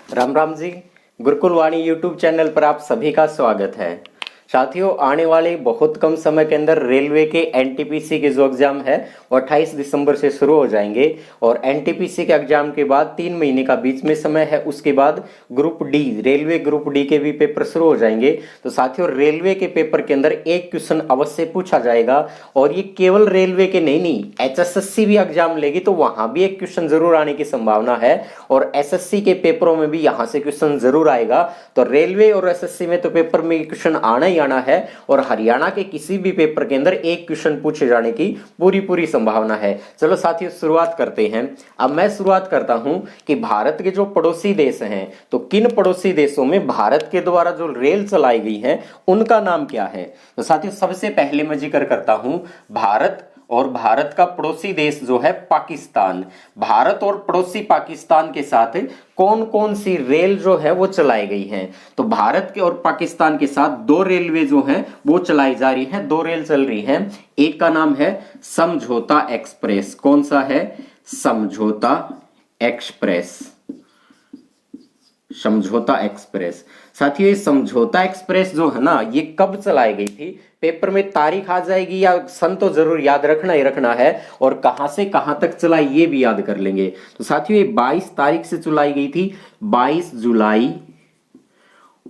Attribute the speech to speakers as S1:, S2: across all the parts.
S1: राम राम जी। गुरुकुल वाणी YouTube channel पर आप सभी का स्वागत है। साथियों, आने वाले बहुत कम समय के अंदर रेलवे के एनटीपीसी के जो एग्जाम है वो 28 दिसंबर से शुरू हो जाएंगे और एनटीपीसी के एग्जाम के बाद 3 महीने का बीच में समय है। उसके बाद group D, railway group D के भी पेपर शुरू हो जाएंगे। तो साथियों, रेलवे के पेपर के अंदर एक क्वेश्चन अवश्य पूछा जाएगा और ये केवल रेलवे के नहीं, एचएसएससी भी एग्जाम लेगी तो वहां भी एक क्वेश्चन जरूर आने की संभावना है और एसएससी के पेपरों में भी यहां से क्वेश्चन जरूर आएगा। तो रेलवे और एसएससी में तो पेपर में क्वेश्चन आना ही आना है और हरियाणा के किसी भी पेपर के अंदर एक क्वेश्चन पूछे जाने की पूरी संभावना है। चलो साथियों, शुरुआत करते हैं। अब मैं शुरुआत करता हूं कि भारत के जो पड़ोसी देश हैं, तो किन पड़ोसी देशों में भारत के द्वारा जो रेल चलाई गई है उनका नाम क्या है। तो साथियों, सबसे पहले मैं जिक्र करता हूं भारत और भारत का पड़ोसी देश जो है पाकिस्तान। भारत और पड़ोसी पाकिस्तान के साथ कौन कौन सी रेल जो है वो चलाई गई हैं। तो भारत के और पाकिस्तान के साथ 2 रेलवे जो हैं वो चलाई जा रही हैं, 2 रेल चल रही हैं। एक का नाम है समझौता एक्सप्रेस। कौन सा है? समझौता एक्सप्रेस। समझौता एक्सप्रेस। साथियों, ये समझौता एक्सप्रेस जो है ना, ये कब चलाई गई थी? पेपर में तारीख आ जाएगी या सन तो जरूर याद रखना ही रखना है और कहां से कहां तक चलाई ये भी याद कर लेंगे। तो साथियों, ये 22 तारीख से चलाई गई थी। 22 जुलाई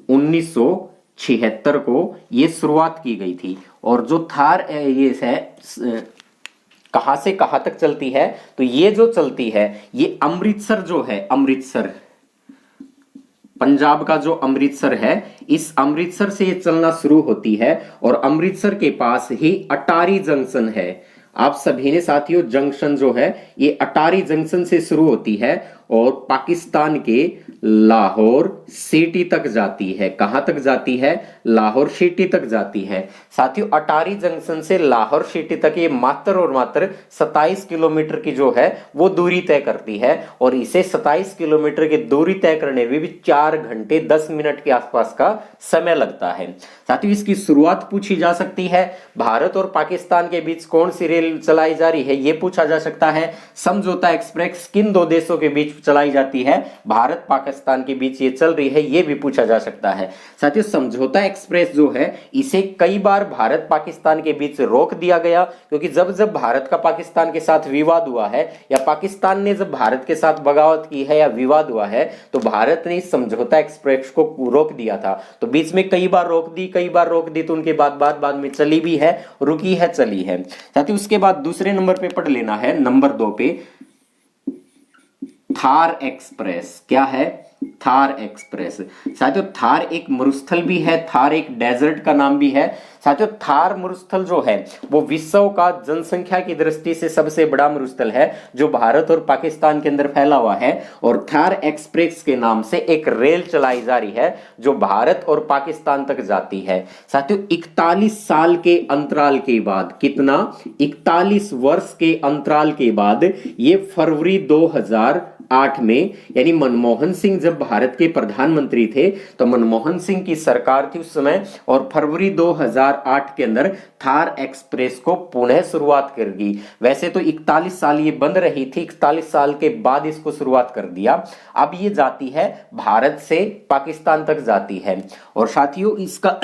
S1: 1976 को ये शुरुआत की गई थी। और जो थार ये है कहां से कहां तक चलती है? तो ये जो चलती है ये अमृतसर जो है, अमृतसर, पंजाब का जो अमृतसर है, इस अमृतसर से ये चलना शुरू होती है और अमृतसर के पास ही अटारी जंक्शन है। आप सभी ने साथियों, जंक्शन जो है ये अटारी जंक्शन से शुरू होती है और पाकिस्तान के लाहौर सिटी तक जाती है। कहां तक जाती है? लाहौर सिटी तक जाती है। साथियों, अटारी जंक्शन से लाहौर सिटी तक ये मात्र और मात्र 27 किलोमीटर की जो है वो दूरी तय करती है और इसे 27 किलोमीटर की दूरी तय करने में भी 4 घंटे 10 मिनट के आसपास का समय लगता है। साथियों, इसकी शुरुआत पूछी जा सकती है। भारत और पाकिस्तान के बीच कौन सी रेल चलाई जा रही है ये पूछा जा सकता है। समझौता एक्सप्रेस किन 2 देशों के बीच चलाई जाती है? भारत पाकिस्तान के बीच ये चल रही है, ये भी पूछा जा सकता है। साथियों, समझौता एक्सप्रेस जो है इसे कई बार भारत पाकिस्तान के बीच रोक दिया गया, क्योंकि जब जब भारत का पाकिस्तान के साथ विवाद हुआ है या पाकिस्तान ने जब भारत के साथ बगावत की है या विवाद हुआ है तो भारत ने इस समझौता एक्सप्रेस को रोक दिया था। तो बीच में कई बार रोक दी तो उनके बाद में चली भी है, रुकी है, चली है। साथियों, उसके बाद दूसरे नंबर पे पढ़ लेना है, नंबर 2 पे थार एक्सप्रेस। क्या है? थार एक्सप्रेस। साथियों, थार एक मरुस्थल भी है, थार एक डेजर्ट का नाम भी है। साथियों, थार मरुस्थल जो है वो विश्व का जनसंख्या की दृष्टि से सबसे बड़ा मरुस्थल है जो भारत और पाकिस्तान के अंदर फैला हुआ है और थार एक्सप्रेस के नाम से एक रेल चलाई जा रही है जो भारत और पाकिस्तान तक जाती है। साथियों, 41 साल के अंतराल के बाद, कितना? 41 वर्ष के अंतराल के बाद ये फरवरी 2008 में, यानी मनमोहन सिंह जब भारत के प्रधानमंत्री थे तो मनमोहन सिंह की सरकार थी उस समय और फरवरी 2008 के अंदर थार एक्सप्रेस को पुनः शुरुआत कर दी। वैसे तो 41 साल ये बंद रही थी, 41 साल के बाद इसको शुरुआत कर दिया। अब ये जाती है भारत से पाकिस्तान तक जाती है और साथियों इसका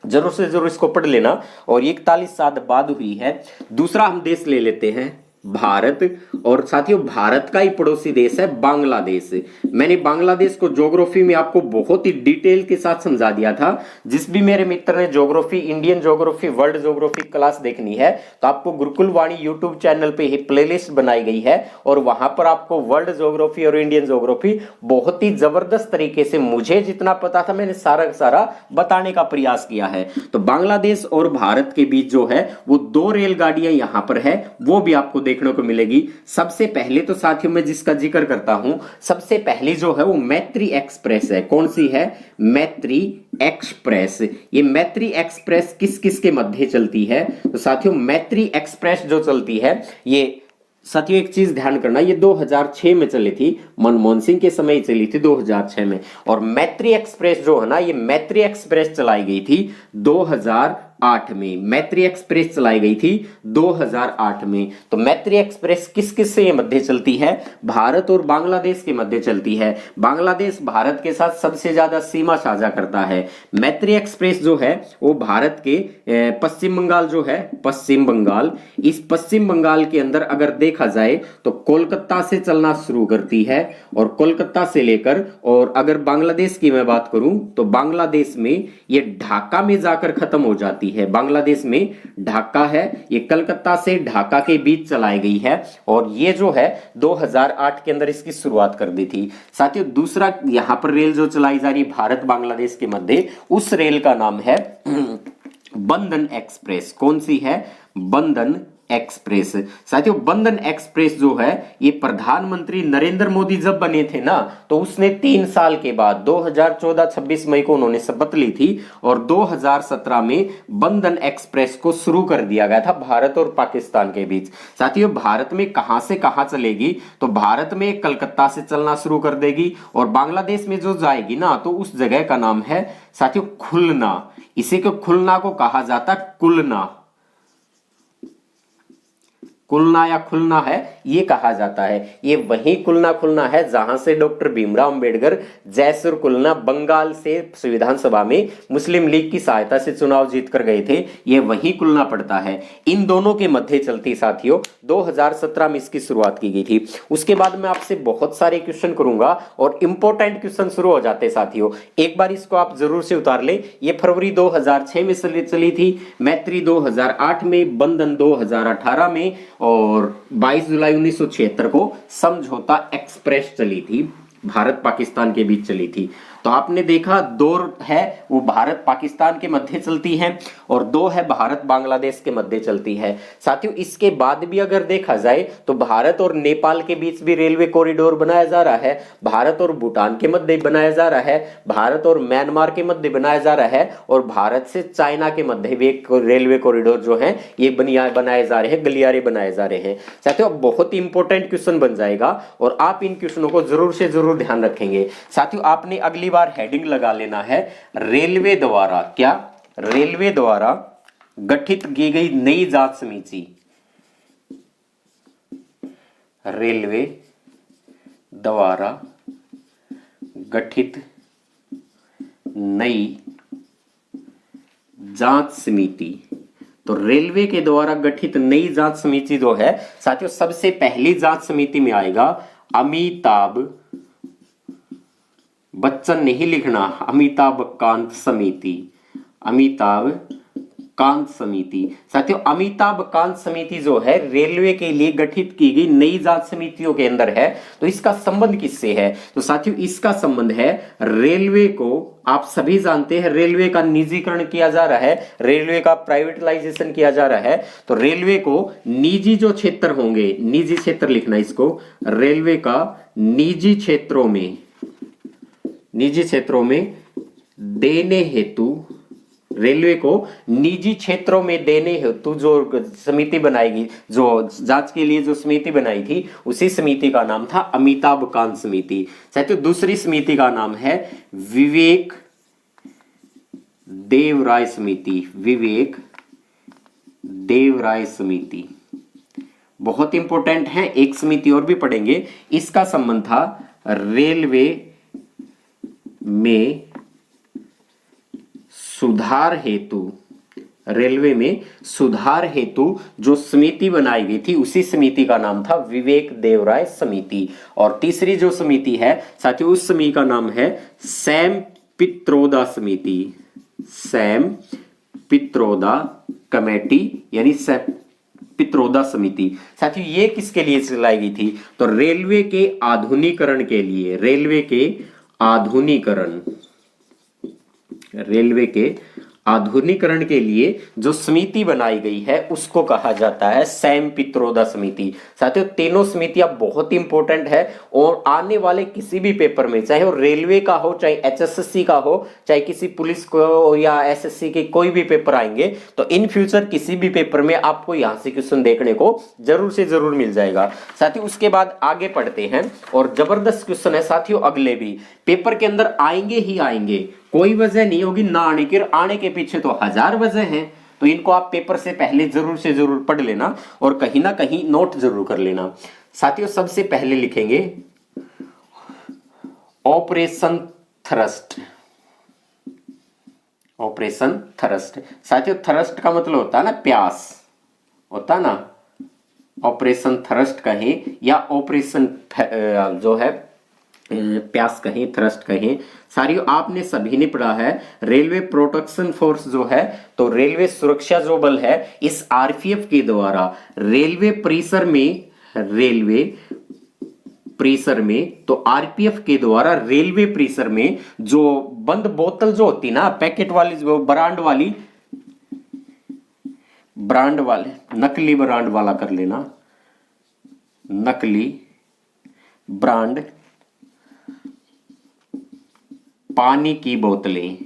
S1: जरूर से जरूर इसको पढ़ लेना। और 41 साल बाद हुई है। दूसरा हम देश ले लेते हैं भारत और साथियों भारत का ही पड़ोसी देश है बांग्लादेश। मैंने बांग्लादेश को ज्योग्राफी में आपको बहुत ही डिटेल के साथ समझा दिया था। जिस भी मेरे मित्र ने geography, Indian geography, world geography class देखनी है तो आपको गुरुकुल वाणी यूट्यूब चैनल पे ही प्लेलिस्ट बनाई गई है और वहां पर आपको वर्ल्ड ज्योग्राफी और इंडियन ज्योग्राफी बहुत ही जबरदस्त तरीके से, मुझे जितना पता था मैंने सारा का सारा बताने का प्रयास किया है। तो बांग्लादेश और भारत के बीच जो है वो 2 रेलगाड़ियां यहां पर है, वो भी आपको देखने को मिलेगी। सबसे पहले तो साथियों मैं जिसका जिक्र करता हूं, सबसे पहली जो है वो मैत्री एक्सप्रेस है। कौन सी है? मैत्री एक्सप्रेस। ये मैत्री एक्सप्रेस किस किस के मध्य चलती है? तो साथियों मैत्री एक्सप्रेस जो चलती है, ये साथियों एक चीज ध्यान करना, ये 2006 में चली थी, मनमोहन सिंह के समय चली थी 2006 में। और मैत्री एक्सप्रेस जो है ना, ये मैत्री एक्सप्रेस चलाई गई थी 2009 2008 में मैत्री एक्सप्रेस चलाई गई थी 2008 में। तो मैत्री एक्सप्रेस किस किस से मध्य चलती है? भारत और बांग्लादेश के मध्य चलती है। बांग्लादेश भारत के साथ सबसे ज्यादा सीमा साझा करता है। मैत्री एक्सप्रेस जो है वो भारत के पश्चिम बंगाल जो है, पश्चिम बंगाल, इस पश्चिम बंगाल के अंदर अगर देखा जाए तो कोलकाता से चलना शुरू करती है और कोलकाता से लेकर, और अगर बांग्लादेश की मैं बात करूं तो बांग्लादेश में ये ढाका में जाकर खत्म हो जाती है। बांग्लादेश में ढाका है, ये कलकत्ता से ढाका के बीच चलाई गई है और ये जो है 2008 के अंदर इसकी शुरुआत कर दी थी। साथियों दूसरा यहां पर रेल जो चलाई जा रही भारत बांग्लादेश के मध्य, उस रेल का नाम है बंधन एक्सप्रेस। कौन सी है? बंधन एक्सप्रेस। साथियों बंधन एक्सप्रेस जो है ये प्रधानमंत्री नरेंद्र मोदी जब बने थे ना, तो उसने 3 साल के बाद 2014 26 मई को उन्होंने शपथ ली थी और 2017 में बंधन एक्सप्रेस को शुरू कर दिया गया था भारत और पाकिस्तान के बीच। साथियों भारत में कहां से कहां चलेगी? तो भारत में कलकत्ता से चलना शुरू कर देगी और बांग्लादेश में जो जाएगी ना, तो उस जगह का नाम है साथियों खुलना। इसी को खुलना को कहा जाता कुलना, कुलना या खुलना है ये कहा जाता है। ये वही कुलना खुलना है जहां से डॉक्टर भीमराव अंबेडकर जयसुर कुलना बंगाल से विधानसभा में मुस्लिम लीग की सहायता से चुनाव जीत कर गए थे। ये वही कुलना पड़ता है। इन दोनों के मध्य चलती साथियों 2017 में इसकी शुरुआत की गई थी। उसके बाद मैं आपसे बहुत सारे क्वेश्चन करूंगा और इंपॉर्टेंट क्वेश्चन शुरू हो जाते साथियों। एक बार इसको आप जरूर से उतार ले। ये फरवरी 2006 में चली थी, मैत्री 2008 में, बंधन 2018 में और 22 जुलाई 1976 को समझौता एक्सप्रेस चली थी, भारत पाकिस्तान के बीच चली थी। तो आपने देखा 2 है वो भारत पाकिस्तान के मध्य चलती है और 2 है भारत बांग्लादेश के मध्य चलती है। साथियों इसके बाद भी अगर देखा जाए तो भारत और नेपाल के बीच भी रेलवे कॉरिडोर बनाया जा रहा है, भारत और भूटान के मध्य बनाया जा रहा है, भारत और म्यांमार के मध्य बनाया जा रहा है और भारत से चाइना के मध्य भी एक रेलवे कॉरिडोर जो है ये बनाए जा रहे हैं, गलियारे बनाए जा रहे हैं। साथियों बहुत ही इंपॉर्टेंट क्वेश्चन बन जाएगा और आप इन क्वेश्चनों को जरूर से जरूर ध्यान रखेंगे। साथियों आपने अगली बार हेडिंग लगा लेना है रेलवे द्वारा, क्या? रेलवे द्वारा गठित की गई नई जांच समिति। रेलवे द्वारा गठित नई जांच समिति। तो रेलवे के द्वारा गठित नई जांच समिति जो है साथियों, सबसे पहली जांच समिति में आएगा अमिताभ बच्चन, नहीं लिखना, अमिताभ कांत समिति, अमिताभ कांत समिति। साथियों अमिताभ कांत समिति जो है रेलवे के लिए गठित की गई नई जांच समितियों के अंदर है। तो इसका संबंध किससे है? तो साथियों इसका संबंध है रेलवे को, आप सभी जानते हैं रेलवे का निजीकरण किया जा रहा है, रेलवे का प्राइवेटाइजेशन किया जा रहा है। तो रेलवे को निजी जो क्षेत्र होंगे, निजी क्षेत्र लिखना इसको, रेलवे का निजी क्षेत्रों में देने हेतु, रेलवे को निजी क्षेत्रों में देने हेतु जो समिति बनाएगी, जो जांच के लिए जो समिति बनाई थी, उसी समिति का नाम था अमिताभ कांत समिति। साथियों दूसरी समिति का नाम है विवेक देवराय समिति, विवेक देवराय समिति। बहुत इंपॉर्टेंट है, एक समिति और भी पढ़ेंगे। इसका संबंध था रेलवे में सुधार हेतु, रेलवे में सुधार हेतु जो समिति बनाई गई थी उसी समिति का नाम था विवेक देवराय समिति। और तीसरी जो समिति है साथियों उस समिति का नाम है सैम पित्रोदा समिति, सैम पित्रोदा कमेटी यानी पित्रोदा समिति। साथियों ये किसके लिए चलाई गई थी? तो रेलवे के आधुनिकीकरण के लिए, रेलवे के आधुनिकीकरण, रेलवे के आधुनिकीकरण के लिए जो समिति बनाई गई है उसको कहा जाता है सैम पित्रोदा समिति। साथियों तीनों समितियां बहुत इंपॉर्टेंट है और आने वाले किसी भी पेपर में, चाहे वो रेलवे का हो, चाहे एचएसएससी का हो, चाहे किसी पुलिस को या एसएससी के कोई भी पेपर आएंगे, तो इन फ्यूचर किसी भी पेपर में आपको यहां से क्वेश्चन देखने को जरूर से जरूर मिल जाएगा। साथियों उसके बाद आगे पढ़ते हैं और जबरदस्त क्वेश्चन है साथियों, अगले भी पेपर के अंदर आएंगे ही आएंगे, कोई वजह नहीं होगी ना आने की, आने के पीछे तो 1000 वजह हैं। तो इनको आप पेपर से पहले जरूर से जरूर पढ़ लेना और कहीं ना कहीं नोट जरूर कर लेना। साथियों सबसे पहले लिखेंगे ऑपरेशन थ्रस्ट। ऑपरेशन थ्रस्ट, साथियों थ्रस्ट का मतलब होता है ना प्यास, होता ना, ऑपरेशन थ्रस्ट कहें या ऑपरेशन जो है प्यास कहें, थ्रस्ट कहें। सारियों आपने सभी ने पढ़ा है रेलवे प्रोटेक्शन फोर्स जो है, तो रेलवे सुरक्षा जो बल है इस आरपीएफ के द्वारा रेलवे प्रेशर में तो आरपीएफ के द्वारा रेलवे प्रेशर में जो बंद बोतल जो होती ना, पैकेट वाली, जो ब्रांड वाले नकली ब्रांड वाला कर लेना, नकली ब्रांड पानी की बोतलें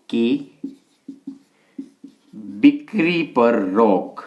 S1: की बिक्री पर रोक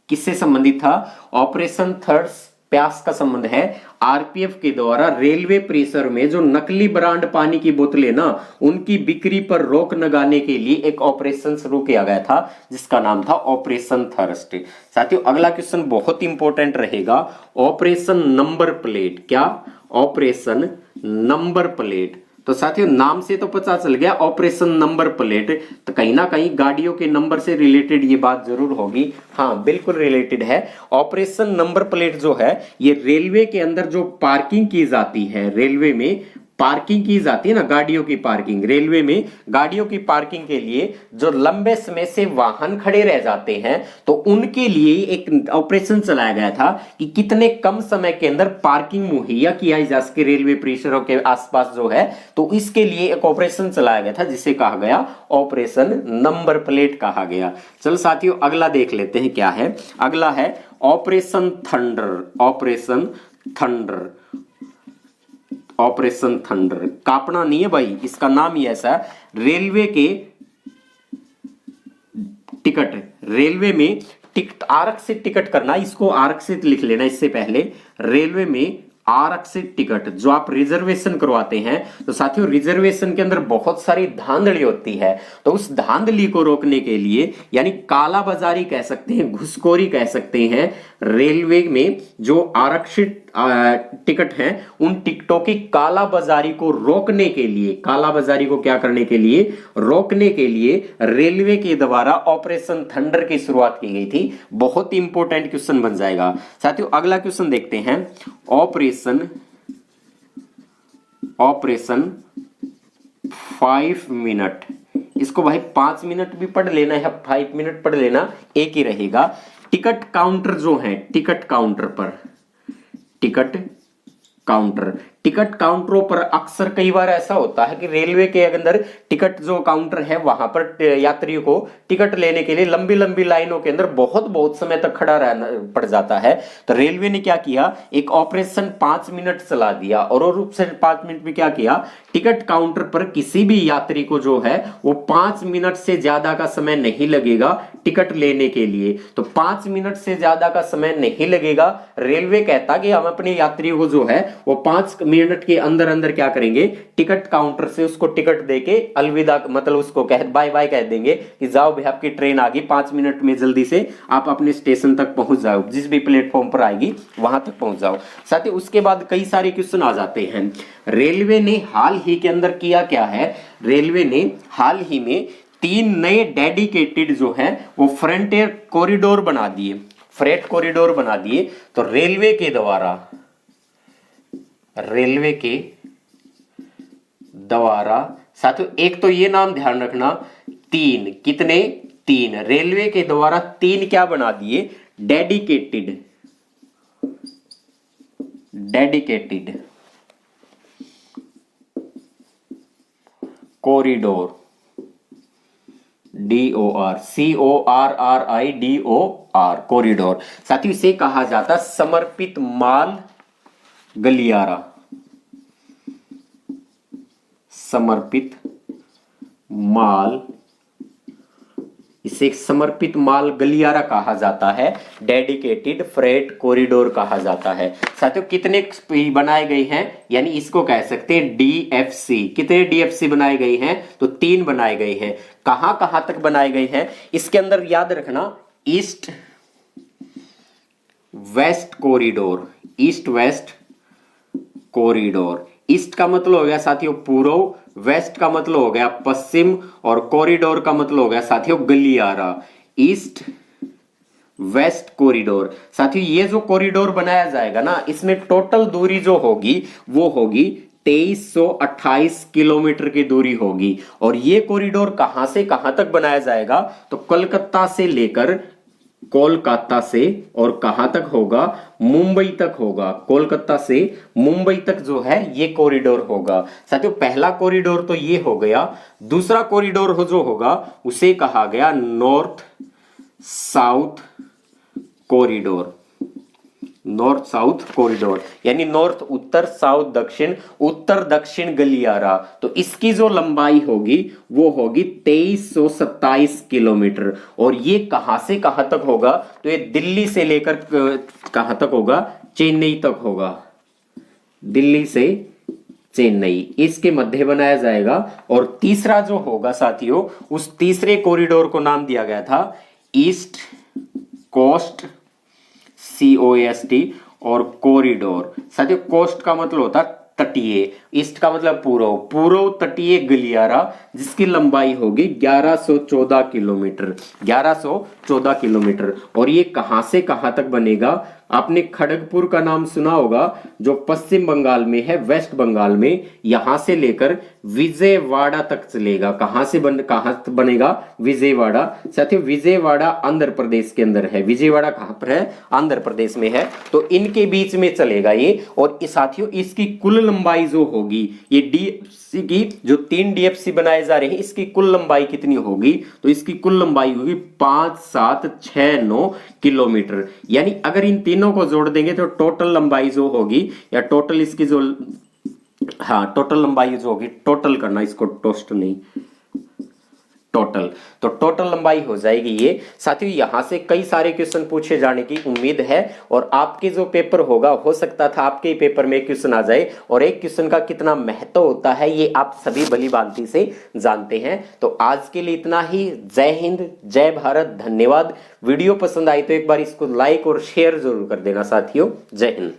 S1: किससे संबंधित था? ऑपरेशन थर्स्ट प्यास का संबंध है आरपीएफ के द्वारा रेलवे प्रेशर में जो नकली ब्रांड पानी की बोतलें ना, उनकी बिक्री पर रोक लगाने के लिए एक ऑपरेशन शुरू किया गया था जिसका नाम था ऑपरेशन थर्स्ट। साथियों अगला क्वेश्चन बहुत इंपॉर्टेंट रहेगा, ऑपरेशन नंबर प्लेट। क्या? Operation number plate. तो साथियों नाम से तो पता चल गया ऑपरेशन नंबर प्लेट, तो कहीं ना कहीं गाड़ियों के नंबर से रिलेटेड ये बात जरूर होगी। हाँ बिल्कुल रिलेटेड है। ऑपरेशन नंबर प्लेट जो है ये रेलवे के अंदर जो पार्किंग की जाती है, रेलवे में पार्किंग की जाती है ना, गाड़ियों की पार्किंग, रेलवे में गाड़ियों की पार्किंग के लिए जो लंबे समय से वाहन खड़े रह जाते हैं तो उनके लिए एक ऑपरेशन चलाया गया था कि कितने कम समय के अंदर पार्किंग मुहैया किया जा सके रेलवे परिसरों के आसपास जो है, तो इसके लिए एक ऑपरेशन चलाया गया था जिसे कहा गया ऑपरेशन नंबर प्लेट कहा गया। चलो साथियों अगला देख लेते हैं क्या है। अगला है operation thunder. Operation thunder, operation thunder कापना नहीं है भाई, इसका नाम ही ऐसा है। रेलवे के टिकट, रेलवे में टिकट आरक्षित टिकट करना, इसको आरक्षित लिख लेना इससे पहले। रेलवे में आरक्षित टिकट जो आप रिजर्वेशन करवाते हैं, तो साथियों रिजर्वेशन के अंदर बहुत सारी धांधली होती है, तो उस धांधली को रोकने के लिए यानी कालाबाजारी कह सकते हैं, घुसखोरी कह सकते हैं, रेलवे में जो आरक्षित टिकट हैं उन टिकटों की कालाबाजारी को रोकने के लिए, कालाबाजारी को क्या करने के लिए? रोकने के लिए रेलवे के द्वारा ऑपरेशन थंडर की शुरुआत की गई थी। बहुत इंपॉर्टेंट क्वेश्चन बन जाएगा। साथियों अगला क्वेश्चन देखते हैं, ऑपरेशन 5 मिनट। इसको भाई 5 मिनट भी पढ़ लेना है, 5 मिनट पढ़ लेना, एक ही रहेगा। टिकट काउंटर जो है, टिकट काउंटरों पर अक्सर कई बार ऐसा होता है कि रेलवे के अंदर टिकट जो काउंटर है वहां पर यात्रियों को टिकट लेने के लिए लंबी लंबी लाइनों के अंदर बहुत समय तक खड़ा रहना पड़ जाता है। तो रेलवे ने क्या किया, एक ऑपरेशन 5 मिनट चला दिया और ऑपरेशन 5 मिनट में क्या किया, टिकट काउंटर पर किसी भी यात्री को जो है वो 5 मिनट से ज्यादा का समय नहीं लगेगा टिकट लेने के लिए। तो 5 मिनट से ज्यादा का समय नहीं लगेगा, रेलवे कहता कि हम अपने यात्रियों को जो है वो 5 मिनट के अंदर अंदर क्या करेंगे, टिकट काउंटर से उसको टिकट देके अलविदा, मतलब उसको कह बाय बाय कह देंगे कि जाओ भाई आपकी ट्रेन आ गई, 5 मिनट में जल्दी से आप अपने स्टेशन तक पहुंच जाओ, जिस भी प्लेटफॉर्म पर आएगी वहां तक पहुंच जाओ। साथ ही उसके बाद कई सारे क्वेश्चन आ जाते हैं। रेलवे ने हाल ही के अंदर किया क्या है, रेलवे ने हाल ही में 3 नए डेडिकेटेड जो है वो फ्रंटियर कॉरिडोर बना दिए, फ्रेट कॉरिडोर बना दिए। तो रेलवे के द्वारा साथियों एक तो ये नाम ध्यान रखना, 3 कितने, 3 रेलवे के द्वारा 3 क्या बना दिए, डेडिकेटेड कॉरिडोर, CORRIDOR कॉरिडोर। साथियों इसे कहा जाता समर्पित माल गलियारा, समर्पित माल इसे समर्पित माल गलियारा कहा जाता है, डेडिकेटेड फ्रेट कॉरिडोर कहा जाता है। साथियों कितने बनाए गए हैं, यानी इसको कह सकते हैं डीएफसी। कितने डीएफसी बनाए गए हैं, तो 3 बनाए गए हैं। कहां कहां तक बनाए गए हैं, इसके अंदर याद रखना east west corridor, east west corridor. East का मतलब हो गया साथियों पूर्व, वेस्ट का मतलब हो गया पश्चिम, और कॉरिडोर का मतलब हो गया साथियों गलियारा। East west corridor. साथियों ये जो कॉरिडोर बनाया जाएगा ना, इसमें टोटल दूरी जो होगी वो होगी 2328 किलोमीटर की दूरी होगी। और ये कॉरिडोर कहां से कहां तक बनाया जाएगा, तो कोलकाता से लेकर, कोलकाता से और कहां तक होगा, मुंबई तक होगा। कोलकाता से मुंबई तक जो है ये कॉरिडोर होगा। साथियों पहला कॉरिडोर तो ये हो गया। दूसरा कॉरिडोर जो होगा उसे कहा गया north south corridor. North south corridor यानी नॉर्थ उत्तर, साउथ दक्षिण, उत्तर दक्षिण गलियारा। तो इसकी जो लंबाई होगी वो होगी 2327 किलोमीटर। और ये कहां से कहां तक होगा, तो ये दिल्ली से लेकर कहां तक होगा, चेन्नई तक होगा। दिल्ली से चेन्नई इसके मध्य बनाया जाएगा। और तीसरा जो होगा साथियों, उस तीसरे कॉरिडोर को नाम दिया गया था ईस्ट कोस्ट, COST, और कॉरिडोर। साथियों कोस्ट का मतलब होता है तटीय, ईस्ट का मतलब पूर्व, पूर्व तटीय गलियारा, जिसकी लंबाई होगी 1114 किलोमीटर, 1114 किलोमीटर। और ये कहां से कहां तक बनेगा, आपने खड़गपुर का नाम सुना होगा जो पश्चिम बंगाल में है, वेस्ट बंगाल में। यहां से लेकर विजयवाड़ा तक चलेगा। कहां बनेगा, विजयवाड़ा। साथियों विजयवाड़ा आंध्र प्रदेश के अंदर है। विजयवाड़ा कहां पर है, आंध्र प्रदेश में है। तो इनके बीच में चलेगा ये। और साथियों इसकी कुल लंबाई जो होगी, ये डीएफसी की जो 3 डीएफसी बनाए जा रहे हैं, इसकी कुल लंबाई कितनी होगी, तो इसकी कुल लंबाई होगी 5769 किलोमीटर। यानी अगर इन तीनों को जोड़ देंगे तो टोटल लंबाई जो होगी, या टोटल इसकी जो, हाँ टोटल लंबाई जो होगी, टोटल करना इसको, टोस्ट नहीं, टोटल, तो टोटल लंबाई हो जाएगी ये। साथियों यहां से कई सारे क्वेश्चन पूछे जाने की उम्मीद है। और आपके जो पेपर होगा, हो सकता था आपके पेपर में क्वेश्चन आ जाए। और एक क्वेश्चन का कितना महत्व होता है ये आप सभी भली भांति से जानते हैं। तो आज के लिए इतना ही। जय हिंद, जय भारत, धन्यवाद। वीडियो पसंद आई तो एक बार इसको लाइक और शेयर जरूर कर देना साथियों। जय हिंद।